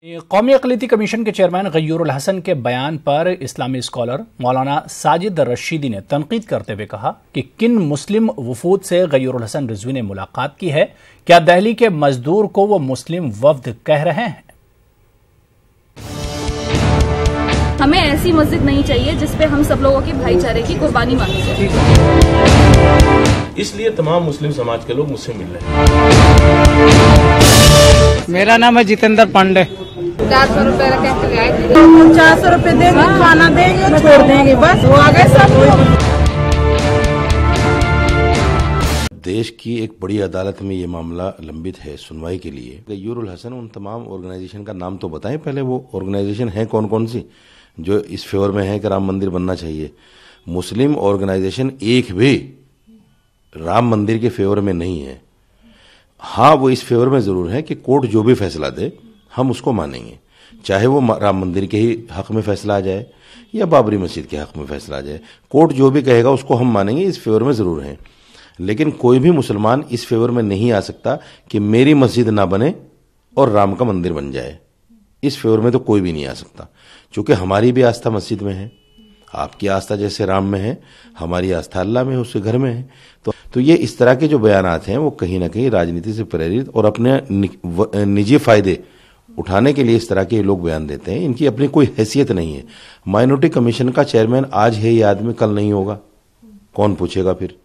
कौमी अक़लियती कमीशन के चेयरमैन गय्यूरुल हसन के बयान पर इस्लामी स्कॉलर मौलाना साजिद रशीदी ने तनकीद करते हुए कहा कि किन मुस्लिम वफूद से गय्यूरुल हसन रिजवी ने मुलाकात की है। क्या दहली के मजदूर को वो मुस्लिम वफ्द कह रहे हैं? हमें ऐसी मस्जिद नहीं चाहिए जिसपे हम सब लोगों की भाईचारे की कुर्बानी मांगी जाए। इसलिए तमाम मुस्लिम समाज के लोग मुझसे मिल रहे हैं। मेरा नाम है जितेंद्र पांडे। 400 रुपए रखे 400 रुपए देंगे, खाना देंगे, छोड़ देंगे, बस वो आ गए सब। देश की एक बड़ी अदालत में ये मामला लंबित है सुनवाई के लिए। गय्यूरुल हसन उन तमाम ऑर्गेनाइजेशन का नाम तो बताएं पहले, वो ऑर्गेनाइजेशन है कौन कौन सी जो इस फेवर में है कि राम मंदिर बनना चाहिए। मुस्लिम ऑर्गेनाइजेशन एक भी राम मंदिर के फेवर में नहीं है। हाँ, वो इस फेवर में जरूर है कि कोर्ट जो भी फैसला दे हम उसको मानेंगे, चाहे वो राम मंदिर के ही हक में फैसला आ जाए या बाबरी मस्जिद के हक में फैसला आ जाए। कोर्ट जो भी कहेगा उसको हम मानेंगे, इस फेवर में जरूर हैं। लेकिन कोई भी मुसलमान इस फेवर में नहीं आ सकता कि मेरी मस्जिद ना बने और राम का मंदिर बन जाए। इस फेवर में तो कोई भी नहीं आ सकता, क्योंकि हमारी भी आस्था मस्जिद में है। आपकी आस्था जैसे राम में है, हमारी आस्था अल्लाह में है, उसके घर में है। तो ये इस तरह के जो बयानात हैं वो कहीं ना कहीं राजनीति से प्रेरित और अपने निजी फायदे उठाने के लिए इस तरह के लोग बयान देते हैं। इनकी अपनी कोई हैसियत नहीं है। माइनॉरिटी कमीशन का चेयरमैन आज है ये आदमी, कल नहीं होगा, कौन पूछेगा फिर।